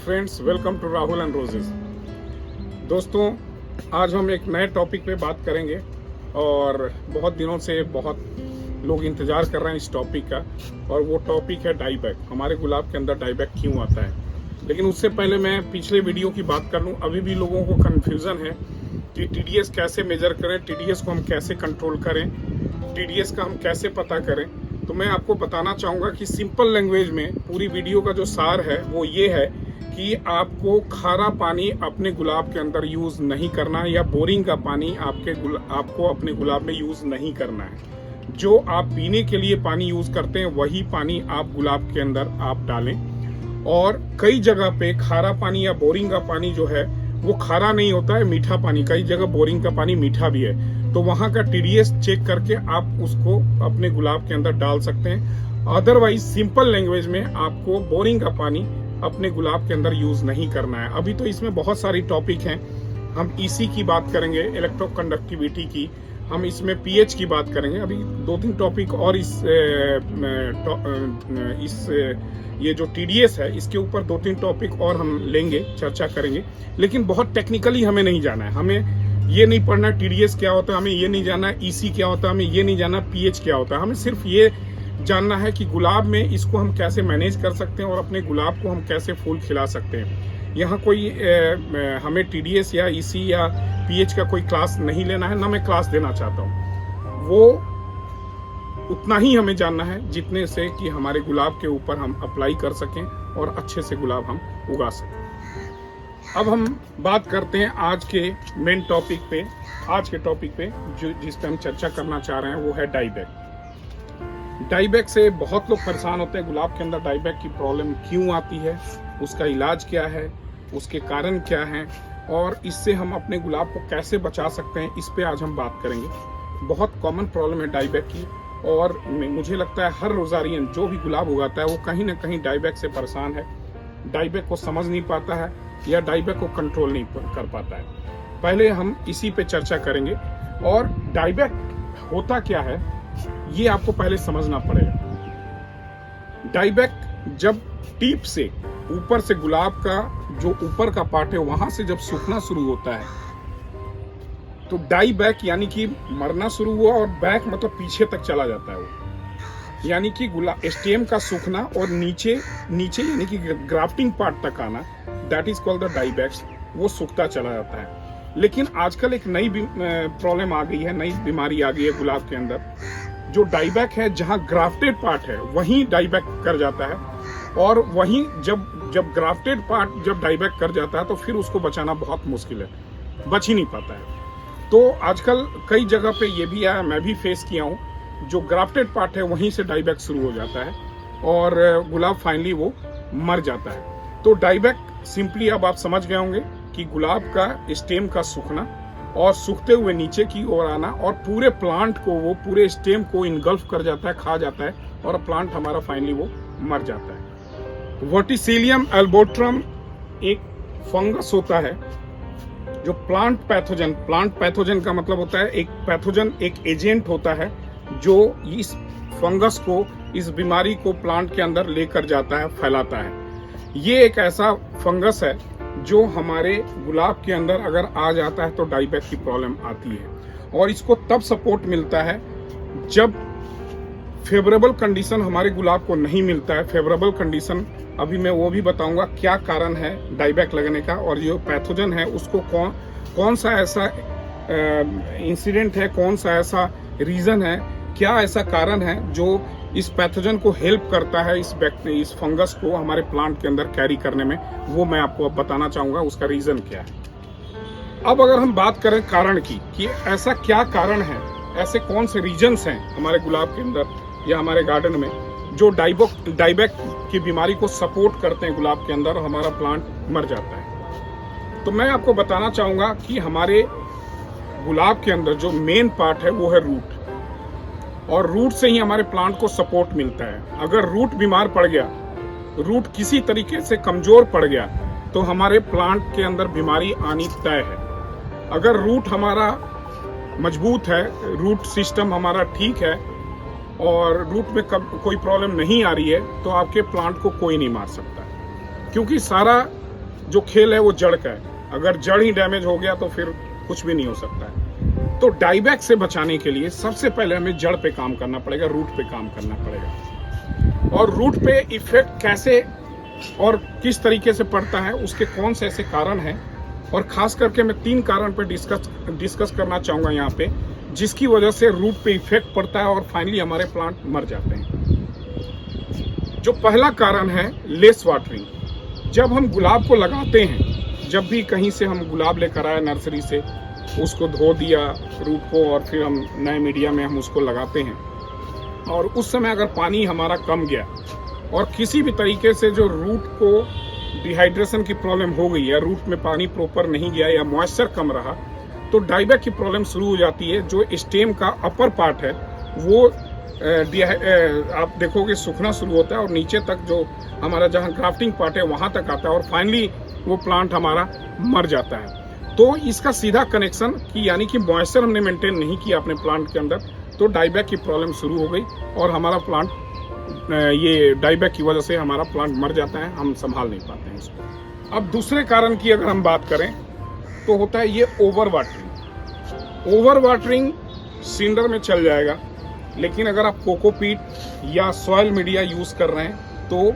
Friends, welcome to Rahul and roses. दोस्तों, आज हम एक नए टॉपिक पे बात करेंगे और बहुत दिनों से बहुत लोग इंतज़ार कर रहे हैं इस टॉपिक का, और वो टॉपिक है डाईबैक। हमारे गुलाब के अंदर डाईबैक क्यों आता है। लेकिन उससे पहले मैं पिछले वीडियो की बात कर लूँ। अभी भी लोगों को कन्फ्यूज़न है कि टीडीएस कैसे मेजर करें, टीडीएस को हम कैसे कंट्रोल करें, टीडीएस का हम कैसे पता करें। तो मैं आपको बताना चाहूँगा कि सिंपल लैंग्वेज में पूरी वीडियो का जो सार है वो ये है कि आपको खारा पानी अपने गुलाब के अंदर यूज़ नहीं करना है, या बोरिंग का पानी आपको अपने गुलाब में यूज़ नहीं करना है। जो आप पीने के लिए पानी यूज़ करते हैं वही पानी आप गुलाब के अंदर आप डालें। और कई जगह पे खारा पानी या बोरिंग का पानी जो है वो खारा नहीं होता है, मीठा पानी। कई जगह बोरिंग का पानी मीठा भी है, तो वहाँ का टीडीएस चेक करके आप उसको अपने गुलाब के अंदर डाल सकते हैं। अदरवाइज सिंपल लैंग्वेज में आपको बोरिंग का पानी अपने गुलाब के अंदर यूज नहीं करना है। अभी तो इसमें बहुत सारी टॉपिक हैं। हम ईसी की बात करेंगे, इलेक्ट्रोकंडक्टिविटी की, हम इसमें पीएच की बात करेंगे। अभी 2-3 टॉपिक और ये जो टीडीएस है इसके ऊपर 2-3 टॉपिक और हम लेंगे, चर्चा करेंगे। लेकिन बहुत टेक्निकली हमें नहीं जाना है। हमें ये नहीं पढ़ना टीडीएस क्या होता है, हमें ये नहीं जानना ईसी क्या होता है, हमें ये नहीं जानना पीएच क्या होता है। हमें सिर्फ ये जानना है कि गुलाब में इसको हम कैसे मैनेज कर सकते हैं और अपने गुलाब को हम कैसे फूल खिला सकते हैं। यहाँ कोई हमें टीडीएस या ईसी या पीएच का कोई क्लास नहीं लेना है, ना मैं क्लास देना चाहता हूँ। वो उतना ही हमें जानना है जितने से कि हमारे गुलाब के ऊपर हम अप्लाई कर सकें और अच्छे से गुलाब हम उगा सकें। अब हम बात करते हैं आज के मेन टॉपिक पे। आज के टॉपिक पे जिस पे हम चर्चा करना चाह रहे हैं वो है डाईबैक। डाईबैक से बहुत लोग परेशान होते हैं। गुलाब के अंदर डाईबैक की प्रॉब्लम क्यों आती है, उसका इलाज क्या है, उसके कारण क्या हैं, और इससे हम अपने गुलाब को कैसे बचा सकते हैं, इस पे आज हम बात करेंगे। बहुत कॉमन प्रॉब्लम है डाईबैक की, और मुझे लगता है हर रोजारियन जो भी गुलाब उगाता है वो कहीं ना कहीं डाईबैक से परेशान है, डाईबैक को समझ नहीं पाता है या डाईबैक को कंट्रोल नहीं कर पाता है। पहले हम इसी पे चर्चा करेंगे। और डाईबैक होता क्या है ये आपको पहले समझना पड़ेगा। डाईबैक जब टीप से ऊपर से गुलाब का जो ऊपर का पार्ट है वहां से जब सूखना शुरू होता है तो डाईबैक यानी कि मरना शुरू हुआ, और बैक मतलब पीछे तक चला जाता है वो, यानी कि स्टेम का सूखना और नीचे यानी कि ग्राफ्टिंग पार्ट तक आना, that is called the dieback. वो सूखता चला जाता है। लेकिन आजकल एक नई प्रॉब्लम आ गई है, नई बीमारी आ गई है गुलाब के अंदर। जो डाईबैक है जहां ग्राफ्टेड पार्ट है वहीं डाईबैक कर जाता है, और वहीं जब ग्राफ्टेड पार्ट जब डाईबैक कर जाता है तो फिर उसको बचाना बहुत मुश्किल है, बच ही नहीं पाता है। तो आजकल कई जगह पे ये भी आया, मैं भी फेस किया हूँ, जो ग्राफ्टेड पार्ट है वहीं से डाईबैक शुरू हो जाता है और गुलाब फाइनली वो मर जाता है। तो डाईबैक सिंपली अब आप समझ गए होंगे कि गुलाब का स्टेम का सूखना और सूखते हुए नीचे की ओर आना, और पूरे प्लांट को, वो पूरे स्टेम को इनगल्फ कर जाता है, खा जाता है, और प्लांट हमारा फाइनली वो मर जाता है। वर्टिसिलियम एल्बोट्रम एक फंगस होता है जो प्लांट पैथोजन का मतलब होता है एक पैथोजन, एक एजेंट होता है जो इस फंगस को, इस बीमारी को प्लांट के अंदर लेकर जाता है, फैलाता है। ये एक ऐसा फंगस है जो हमारे गुलाब के अंदर अगर आ जाता है तो डाईबैक की प्रॉब्लम आती है। और इसको तब सपोर्ट मिलता है जब फेवरेबल कंडीशन हमारे गुलाब को नहीं मिलता है। फेवरेबल कंडीशन अभी मैं वो भी बताऊंगा क्या कारण है डाईबैक लगने का, और जो पैथोजन है उसको कौन सा ऐसा इंसिडेंट है, कौन सा ऐसा रीजन है, क्या ऐसा कारण है जो इस पैथोजन को हेल्प करता है, इस फंगस को हमारे प्लांट के अंदर कैरी करने में, वो मैं आपको अब बताना चाहूंगा उसका रीजन क्या है। अब अगर हम बात करें कारण की कि ऐसा क्या कारण है, ऐसे कौन से रीजन्स हैं हमारे गुलाब के अंदर या हमारे गार्डन में जो डाईबैक की बीमारी को सपोर्ट करते हैं गुलाब के अंदर, और हमारा प्लांट मर जाता है। तो मैं आपको बताना चाहूंगा कि हमारे गुलाब के अंदर जो मेन पार्ट है वो है रूट, और रूट से ही हमारे प्लांट को सपोर्ट मिलता है। अगर रूट बीमार पड़ गया, रूट किसी तरीके से कमजोर पड़ गया, तो हमारे प्लांट के अंदर बीमारी आनी तय है। अगर रूट हमारा मजबूत है, रूट सिस्टम हमारा ठीक है और रूट में कोई प्रॉब्लम नहीं आ रही है, तो आपके प्लांट को कोई नहीं मार सकता, क्योंकि सारा जो खेल है वो जड़ का है। अगर जड़ ही डैमेज हो गया तो फिर कुछ भी नहीं हो सकता है। तो डाईबैक से बचाने के लिए सबसे पहले हमें जड़ पे काम करना पड़ेगा, रूट पे काम करना पड़ेगा। और रूट पे इफेक्ट कैसे और किस तरीके से पड़ता है, उसके कौन से ऐसे कारण हैं, और खास करके मैं 3 कारण पे डिस्कस करना चाहूँगा यहाँ पे, जिसकी वजह से रूट पे इफेक्ट पड़ता है और फाइनली हमारे प्लांट मर जाते हैं। जो पहला कारण है लेस वाटरिंग। जब हम गुलाब को लगाते हैं, जब भी कहीं से हम गुलाब लेकर आए नर्सरी से, उसको धो दिया रूट को और फिर हम नए मीडिया में हम उसको लगाते हैं, और उस समय अगर पानी हमारा कम गया और किसी भी तरीके से जो रूट को डिहाइड्रेशन की प्रॉब्लम हो गई है, रूट में पानी प्रॉपर नहीं गया या मॉइस्चर कम रहा, तो डाईबैक की प्रॉब्लम शुरू हो जाती है। जो स्टेम का अपर पार्ट है वो आप देखोगे सूखना शुरू होता है और नीचे तक जो हमारा जहाँ ग्राफ्टिंग पार्ट है वहाँ तक आता है और फाइनली वो प्लांट हमारा मर जाता है। तो इसका सीधा कनेक्शन कि यानी कि मॉइस्चर हमने मेंटेन नहीं किया अपने प्लांट के अंदर, तो डाईबैक की प्रॉब्लम शुरू हो गई और हमारा प्लांट ये डाईबैक की वजह से हमारा प्लांट मर जाता है, हम संभाल नहीं पाते हैं इसको। अब दूसरे कारण की अगर हम बात करें तो होता है ये ओवर वाटरिंग। ओवर वाटरिंग सिंडर में चल जाएगा, लेकिन अगर आप कोकोपीट या सॉइल मीडिया यूज कर रहे हैं तो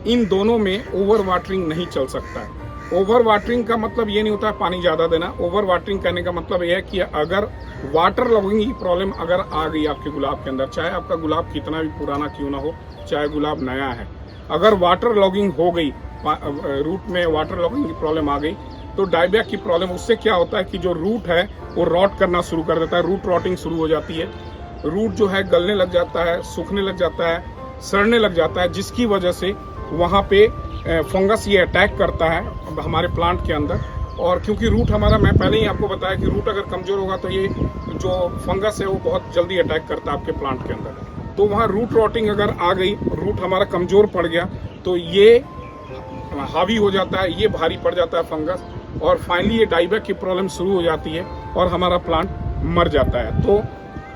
इन दोनों में ओवर वाटरिंग नहीं चल सकता है। ओवर वाटरिंग का मतलब ये नहीं होता है पानी ज्यादा देना। ओवर वाटरिंग करने का मतलब यह है कि अगर वाटर लॉगिंग की प्रॉब्लम अगर आ गई आपके गुलाब के अंदर, चाहे आपका गुलाब कितना भी पुराना क्यों ना हो, चाहे गुलाब नया है, अगर वाटर लॉगिंग हो गई, रूट में वाटर लॉगिंग की प्रॉब्लम आ गई, तो डाईबैक की प्रॉब्लम, उससे क्या होता है कि जो रूट है वो रॉट करना शुरू कर देता है, रूट रॉटिंग शुरू हो जाती है। रूट जो है गलने लग जाता है, सूखने लग जाता है, सड़ने लग जाता है, जिसकी वजह से वहाँ पे फंगस ये अटैक करता है हमारे प्लांट के अंदर। और क्योंकि रूट हमारा, मैं पहले ही आपको बताया कि रूट अगर कमजोर होगा तो ये जो फंगस है वो बहुत जल्दी अटैक करता है आपके प्लांट के अंदर। तो वहाँ रूट रॉटिंग अगर आ गई, रूट हमारा कमजोर पड़ गया, तो ये हावी हो जाता है, ये भारी पड़ जाता है फंगस, और फाइनली ये डाईबैक की प्रॉब्लम शुरू हो जाती है और हमारा प्लांट मर जाता है। तो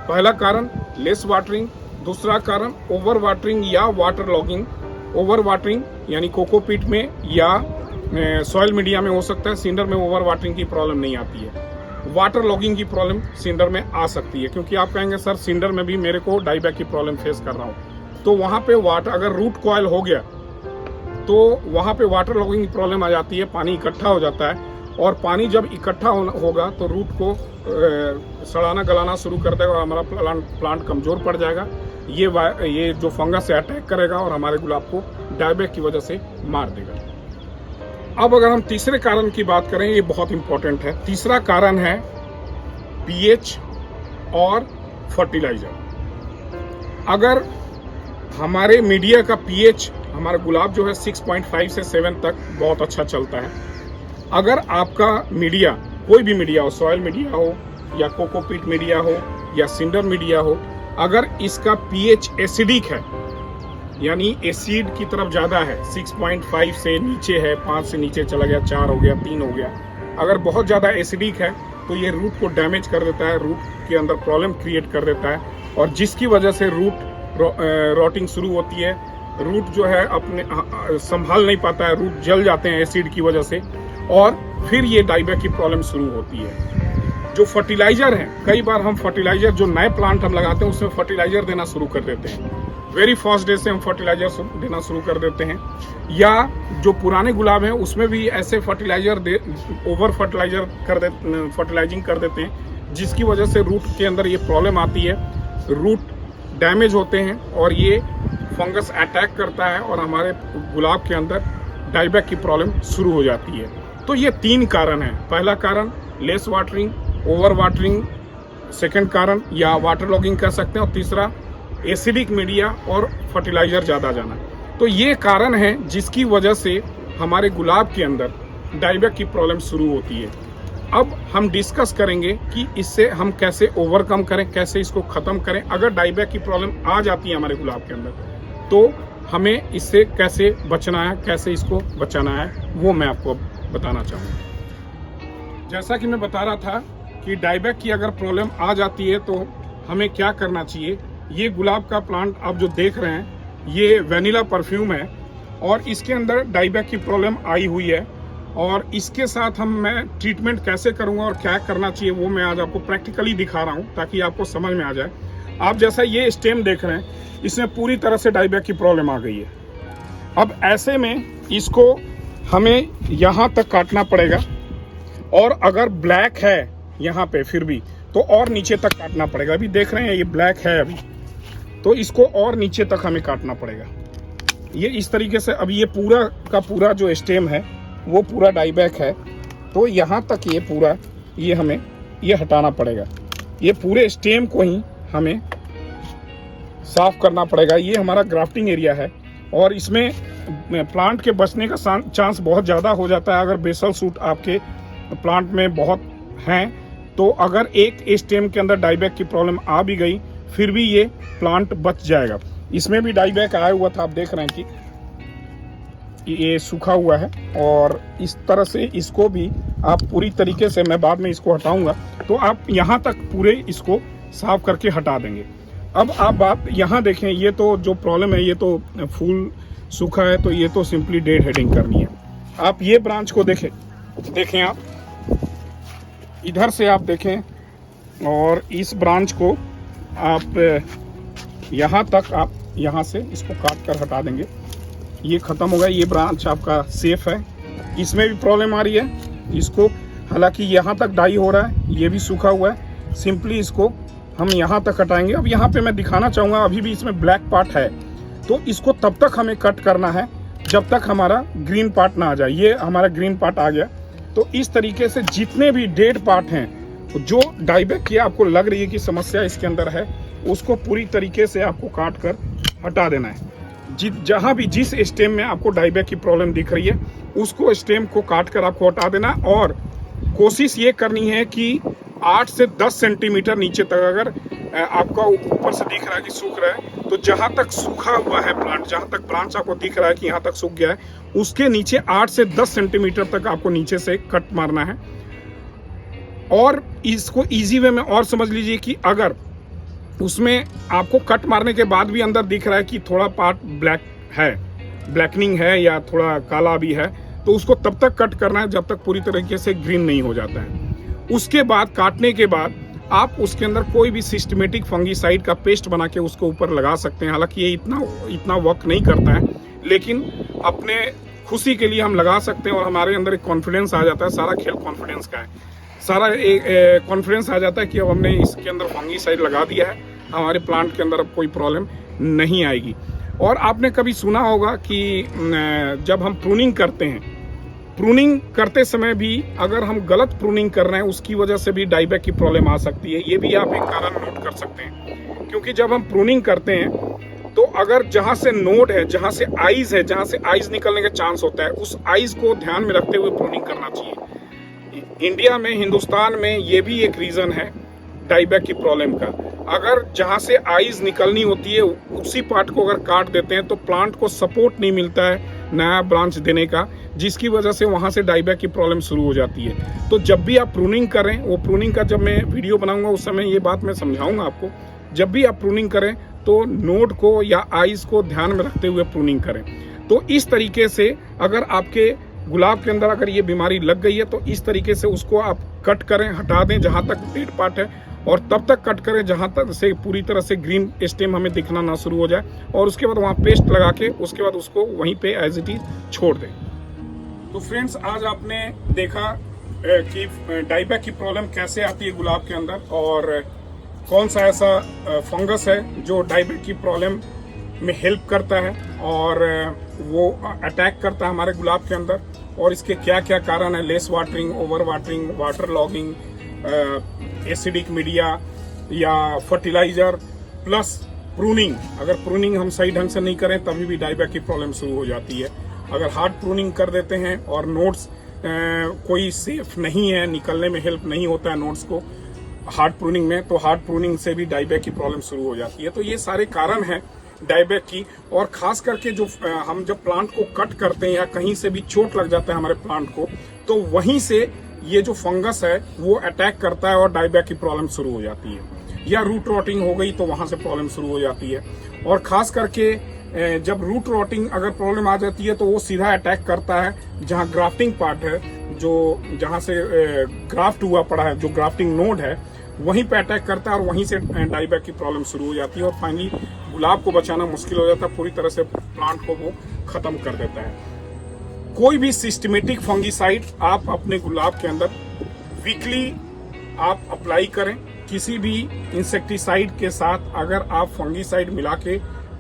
पहला कारण लेस वाटरिंग, दूसरा कारण ओवर वाटरिंग या वाटर लॉगिंग। ओवर वाटरिंग यानी कोकोपीट में या सॉइल मीडिया में हो सकता है, सिंडर में ओवर वाटरिंग की प्रॉब्लम नहीं आती है। वाटर लॉगिंग की प्रॉब्लम सिंडर में आ सकती है, क्योंकि आप कहेंगे सर सिंडर में भी मेरे को डाईबैक की प्रॉब्लम फेस कर रहा हूँ, तो वहाँ पे वाटर अगर रूट कॉइल हो गया तो वहाँ पे वाटर लॉगिंग की प्रॉब्लम आ जाती है, पानी इकट्ठा हो जाता है, और पानी जब इकट्ठा होगा तो रूट को सड़ाना गलाना शुरू कर देगा और हमारा प्लांट कमजोर पड़ जाएगा। ये जो फंगस से अटैक करेगा और हमारे गुलाब को डाईबैक की वजह से मार देगा। अब अगर हम तीसरे कारण की बात करें, ये बहुत इंपॉर्टेंट है। तीसरा कारण है पीएच और फर्टिलाइजर। अगर हमारे मीडिया का पीएच, हमारा गुलाब जो है 6.5 से 7 तक बहुत अच्छा चलता है। अगर आपका मीडिया, कोई भी मीडिया हो, सॉइल मीडिया हो या कोकोपीट मीडिया हो या सिंडर मीडिया हो, अगर इसका पीएच एसिडिक है, यानी एसिड की तरफ ज्यादा है, 6.5 से नीचे है, 5 से नीचे चला गया, 4 हो गया, 3 हो गया, अगर बहुत ज्यादा एसिडिक है तो ये रूट को डैमेज कर देता है, रूट के अंदर प्रॉब्लम क्रिएट कर देता है, और जिसकी वजह से रूट रॉटिंग शुरू होती है। रूट जो है अपने संभाल नहीं पाता है, रूट जल जाते हैं एसिड की वजह से, और फिर ये डाईबैक की प्रॉब्लम शुरू होती है। जो फर्टिलाइजर है, कई बार हम फर्टिलाइजर, जो नए प्लांट हम लगाते हैं उसमें फर्टिलाइजर देना शुरू कर देते हैं, वेरी फर्स्ट डे से हम फर्टिलाइजर देना शुरू कर देते हैं, या जो पुराने गुलाब हैं उसमें भी ऐसे फर्टिलाइजर ओवर फर्टिलाइजिंग कर देते हैं, जिसकी वजह से रूट के अंदर ये प्रॉब्लम आती है, रूट डैमेज होते हैं और ये फंगस अटैक करता है और हमारे गुलाब के अंदर डाईबैक की प्रॉब्लम शुरू हो जाती है। तो ये 3 कारण है। पहला कारण less watering, over watering, second कारण या वाटर लॉगिंग कर सकते हैं, और तीसरा एसिडिक मीडिया और फर्टिलाइजर ज़्यादा जाना। तो ये कारण है जिसकी वजह से हमारे गुलाब के अंदर डाईबैक की प्रॉब्लम शुरू होती है। अब हम डिस्कस करेंगे कि इससे हम कैसे ओवरकम करें, कैसे इसको ख़त्म करें। अगर डाईबैक की प्रॉब्लम आ जाती है हमारे गुलाब के अंदर तो हमें इससे कैसे बचना है, कैसे इसको बचाना है, वो मैं आपको बताना चाहूँगा। जैसा कि मैं बता रहा था कि डाईबैक की अगर प्रॉब्लम आ जाती है तो हमें क्या करना चाहिए। ये गुलाब का प्लांट आप जो देख रहे हैं ये वेनिला परफ्यूम है और इसके अंदर डाईबैक की प्रॉब्लम आई हुई है, और इसके साथ मैं ट्रीटमेंट कैसे करूंगा और क्या करना चाहिए वो मैं आज आपको प्रैक्टिकली दिखा रहा हूं ताकि आपको समझ में आ जाए। आप जैसा ये स्टेम देख रहे हैं, इसमें पूरी तरह से डाईबैक की प्रॉब्लम आ गई है। अब ऐसे में इसको हमें यहाँ तक काटना पड़ेगा, और अगर ब्लैक है यहाँ पे फिर भी तो और नीचे तक काटना पड़ेगा। अभी देख रहे हैं ये ब्लैक है अभी, तो इसको और नीचे तक हमें काटना पड़ेगा। ये इस तरीके से अभी ये पूरा का पूरा जो स्टेम है वो पूरा डाईबैक है, तो यहाँ तक ये पूरा ये हमें ये हटाना पड़ेगा। ये पूरे स्टेम को ही हमें साफ करना पड़ेगा। ये हमारा ग्राफ्टिंग एरिया है और इसमें प्लांट के बचने का चांस बहुत ज़्यादा हो जाता है अगर बेसल सूट आपके प्लांट में बहुत हैं। तो अगर एक स्टेम के अंदर डाईबैक की प्रॉब्लम आ भी गई फिर भी ये प्लांट बच जाएगा। इसमें भी डाईबैक आया हुआ था, आप देख रहे हैं कि ये सूखा हुआ है, और इस तरह से इसको भी आप पूरी तरीके से, मैं बाद में इसको हटाऊंगा, तो आप यहाँ तक पूरे इसको साफ करके हटा देंगे। अब आप बात यहाँ देखें, ये तो जो प्रॉब्लम है ये तो फूल सूखा है, तो ये तो सिंपली डेड हेडिंग करनी है। आप ये ब्रांच को देखें आप इधर से आप देखें, और इस ब्रांच को आप यहाँ तक आप यहाँ से इसको काट कर हटा देंगे। ये ख़त्म हो गया, ये ब्रांच आपका सेफ है। इसमें भी प्रॉब्लम आ रही है इसको, हालांकि यहाँ तक डाई हो रहा है, ये भी सूखा हुआ है। सिंपली इसको हम यहाँ तक हटाएंगे। अब यहाँ पे मैं दिखाना चाहूँगा, अभी भी इसमें ब्लैक पार्ट है, तो इसको तब तक हमें कट करना है जब तक हमारा ग्रीन पार्ट ना आ जाए। ये हमारा ग्रीन पार्ट आ गया। तो इस तरीके से जितने भी डेड पार्ट हैं, जो डाईबैक की आपको लग रही है कि समस्या इसके अंदर है, उसको पूरी तरीके से आपको काट कर हटा देना है। जहाँ भी जिस स्टेम में आपको डाईबैक की प्रॉब्लम दिख रही है उसको स्टेम को काट कर आपको हटा देना, और कोशिश ये करनी है कि 8 से 10 सेंटीमीटर नीचे तक, अगर आपका ऊपर से दिख रहा है कि सूख रहा है, तो जहां तक सूखा हुआ है प्लांट, जहां तक ब्रांच आपको दिख रहा है कि यहाँ तक सूख गया है, उसके नीचे 8 से 10 सेंटीमीटर तक आपको नीचे से कट मारना है। और इसको इजी वे में और समझ लीजिए कि अगर उसमें आपको कट मारने के बाद भी अंदर दिख रहा है कि थोड़ा पार्ट ब्लैक है, ब्लैकनिंग है या थोड़ा काला भी है, तो उसको तब तक कट करना है जब तक पूरी तरीके से ग्रीन नहीं हो जाता है। उसके बाद काटने के बाद आप उसके अंदर कोई भी सिस्टमेटिक फंगीसाइड का पेस्ट बना के उसको ऊपर लगा सकते हैं। हालांकि ये इतना वर्क नहीं करता है, लेकिन अपने खुशी के लिए हम लगा सकते हैं और हमारे अंदर एक कॉन्फिडेंस आ जाता है। सारा खेल कॉन्फिडेंस का है, सारा कॉन्फिडेंस आ जाता है कि अब हमने इसके अंदर फंगीसाइड लगा दिया है, हमारे प्लांट के अंदर अब कोई प्रॉब्लम नहीं आएगी। और आपने कभी सुना होगा कि जब हम प्रूनिंग करते हैं, प्रूनिंग करते समय भी अगर हम गलत प्रूनिंग कर रहे हैं उसकी वजह से भी डाईबैक की प्रॉब्लम आ सकती है। ये भी आप एक कारण नोट कर सकते हैं, क्योंकि जब हम प्रूनिंग करते हैं तो अगर जहां से नोड है, जहां से आइज है, जहां से आइज निकलने का चांस होता है, उस आइज को ध्यान में रखते हुए प्रूनिंग करना चाहिए। इंडिया में, हिंदुस्तान में ये भी एक रीजन है डाईबैक की प्रॉब्लम का। अगर जहां से आइज निकलनी होती है उसी पार्ट को अगर काट देते हैं तो प्लांट को सपोर्ट नहीं मिलता है नया ब्रांच देने का, जिसकी वजह से वहां से डाईबैक की प्रॉब्लम शुरू हो जाती है। तो जब भी आप प्रूनिंग करें, वो प्रूनिंग का जब मैं वीडियो बनाऊंगा उस समय ये बात मैं समझाऊंगा आपको, जब भी आप प्रूनिंग करें तो नोड को या आइज को ध्यान में रखते हुए प्रूनिंग करें। तो इस तरीके से अगर आपके गुलाब के अंदर अगर ये बीमारी लग गई है तो इस तरीके से उसको आप कट करें, हटा दें जहां तक डेड पार्ट है, और तब तक कट करें जहां तक से पूरी तरह से ग्रीन स्टेम हमें दिखना ना शुरू हो जाए, और उसके बाद वहां पेस्ट लगा के उसके बाद उसको वहीं पे एज इट इज छोड़ दें। तो फ्रेंड्स, आज आपने देखा कि डाईबैक की प्रॉब्लम कैसे आती है गुलाब के अंदर, और कौन सा ऐसा फंगस है जो डाईबैक की प्रॉब्लम में हेल्प करता है और वो अटैक करता है हमारे गुलाब के अंदर, और इसके क्या क्या कारण है। Less watering, over watering, water logging, acidic media या फर्टिलाइजर, प्लस प्रूनिंग। अगर प्रूनिंग हम सही ढंग से नहीं करें तभी भी डाईबैक की प्रॉब्लम शुरू हो जाती है। अगर हार्ड प्रूनिंग कर देते हैं और नोट्स कोई सेफ नहीं है, निकलने में हेल्प नहीं होता है नोट्स को हार्ड प्रूनिंग में, तो हार्ड प्रूनिंग से भी डाईबैक की प्रॉब्लम शुरू हो जाती है। तो ये सारे कारण हैं डाईबैक की। और खास करके जो हम जब प्लांट को कट करते हैं या कहीं से भी चोट लग जाता है हमारे प्लांट को, तो वहीं से ये जो फंगस है वो अटैक करता है और डाईबैक की प्रॉब्लम शुरू हो जाती है। या रूट रॉटिंग हो गई तो वहां से प्रॉब्लम शुरू हो जाती है। और खास करके जब रूट रॉटिंग अगर प्रॉब्लम आ जाती है तो वो सीधा अटैक करता है जहां ग्राफ्टिंग पार्ट है, जो जहां से ग्राफ्ट हुआ पड़ा है, जो ग्राफ्टिंग नोड है वहीं पे अटैक करता है और वहीं से डाईबैक की प्रॉब्लम शुरू हो जाती है और फाइनली गुलाब को बचाना मुश्किल हो जाता है, पूरी तरह से प्लांट को वो खत्म कर देता है। कोई भी सिस्टमेटिक फंगीसाइड आप अपने गुलाब के अंदर वीकली आप अप्लाई करें। किसी भी इंसेक्टिसाइड के साथ अगर आप फंगीसाइड मिला के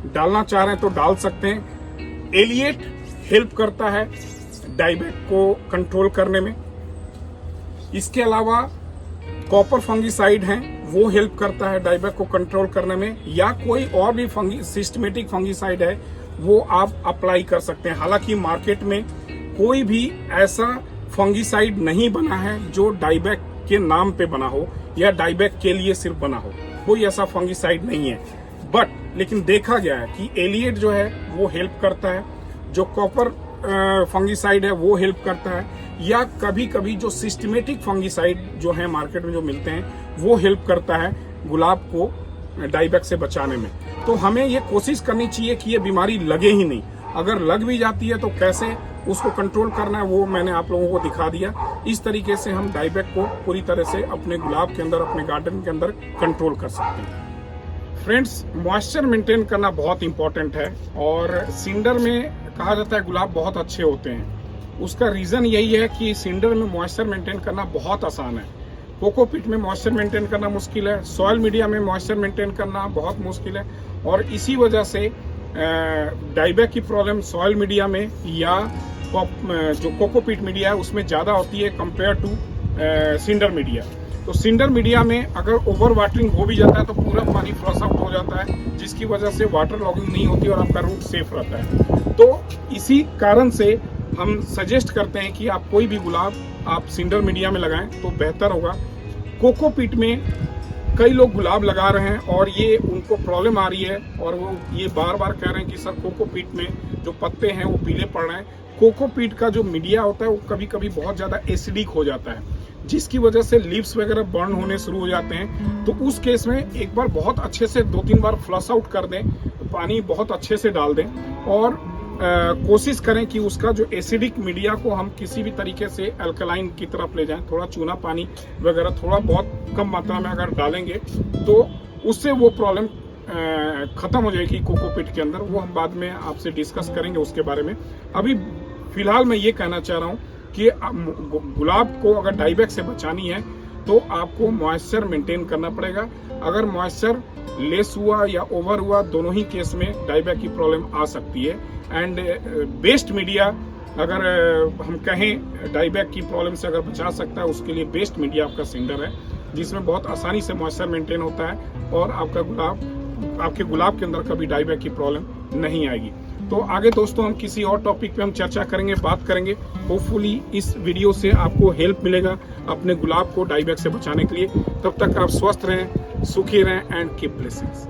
डालना चाह रहे हैं तो डाल सकते हैं। एलिएट हेल्प करता है डाईबैक को कंट्रोल करने में। इसके अलावा कॉपर फंगीसाइड हैं, वो हेल्प करता है डाईबैक को कंट्रोल करने में, या कोई और भी सिस्टमेटिक फंगीसाइड है वो आप अप्लाई कर सकते हैं। हालांकि मार्केट में कोई भी ऐसा फंगीसाइड नहीं बना है जो डाईबैक के नाम पे बना हो या डाईबैक के लिए सिर्फ बना हो, कोई ऐसा फंगीसाइड नहीं है। बट लेकिन देखा गया है कि एलिएट जो है वो हेल्प करता है, जो कॉपर फंगीसाइड है वो हेल्प करता है, या कभी कभी जो सिस्टमेटिक फंगीसाइड जो है मार्केट में जो मिलते हैं वो हेल्प करता है गुलाब को डाईबैक से बचाने में। तो हमें ये कोशिश करनी चाहिए कि ये बीमारी लगे ही नहीं। अगर लग भी जाती है तो कैसे उसको कंट्रोल करना है वो मैंने आप लोगों को दिखा दिया। इस तरीके से हम डाईबैक को पूरी तरह से अपने गुलाब के अंदर, अपने गार्डन के अंदर कंट्रोल कर सकते हैं। फ्रेंड्स, मॉइस्चर मेंटेन करना बहुत इंपॉर्टेंट है और सिंडर में कहा जाता है गुलाब बहुत अच्छे होते हैं। उसका रीजन यही है कि सिंडर में मॉइस्चर मेंटेन करना बहुत आसान है। कोकोपीट में मॉइस्चर मेंटेन करना मुश्किल है, सॉइल मीडिया में मॉइस्चर मेंटेन करना बहुत मुश्किल है और इसी वजह से डाईबैक की प्रॉब्लम सॉइल मीडिया में या जो कोकोपीट मीडिया है उसमें ज़्यादा होती है कंपेयर टू सिंडर मीडिया। तो सिंडर मीडिया में अगर ओवर वाटरिंग हो भी जाता है तो पूरा पानी फ्लश आउट हो जाता है, जिसकी वजह से वाटर लॉगिंग नहीं होती और आपका रूट सेफ रहता है। तो इसी कारण से हम सजेस्ट करते हैं कि आप कोई भी गुलाब आप सिंडर मीडिया में लगाएं तो बेहतर होगा। कोकोपीट में कई लोग गुलाब लगा रहे हैं और ये उनको प्रॉब्लम आ रही है और वो ये बार बार कह रहे हैं कि सर कोकोपीट में जो पत्ते हैं वो पीले पड़ रहे हैं। कोकोपीट का जो मीडिया होता है वो कभी कभी बहुत ज़्यादा एसिडिक हो जाता है, जिसकी वजह से लीव्स वगैरह बर्न होने शुरू हो जाते हैं। तो उस केस में एक बार बहुत अच्छे से 2-3 बार फ्लश आउट कर दें, पानी बहुत अच्छे से डाल दें और कोशिश करें कि उसका जो एसिडिक मीडिया को हम किसी भी तरीके से अल्कलाइन की तरफ ले जाएं। थोड़ा चूना पानी वगैरह थोड़ा बहुत कम मात्रा में अगर डालेंगे तो उससे वो प्रॉब्लम खत्म हो जाएगी कोकोपीट के अंदर। वो हम बाद में आपसे डिस्कस करेंगे उसके बारे में। अभी फिलहाल मैं ये कहना चाह रहा हूँ कि गुलाब को अगर डाईबैक से बचानी है तो आपको मॉइस्चर मेंटेन करना पड़ेगा। अगर मॉइस्चर लेस हुआ या ओवर हुआ, दोनों ही केस में डाईबैक की प्रॉब्लम आ सकती है। एंड बेस्ट मीडिया अगर हम कहें डाईबैक की प्रॉब्लम से अगर बचा सकता है, उसके लिए बेस्ट मीडिया आपका सिंडर है, जिसमें बहुत आसानी से मॉइस्चर मेंटेन होता है और आपके गुलाब के अंदर कभी डाईबैक की प्रॉब्लम नहीं आएगी। तो आगे दोस्तों हम किसी और टॉपिक पे हम चर्चा करेंगे, बात करेंगे। होपफुली इस वीडियो से आपको हेल्प मिलेगा अपने गुलाब को डाईबैक से बचाने के लिए। तब तक आप स्वस्थ रहें, सुखी रहें एंड कीप ब्लेसिंग्स।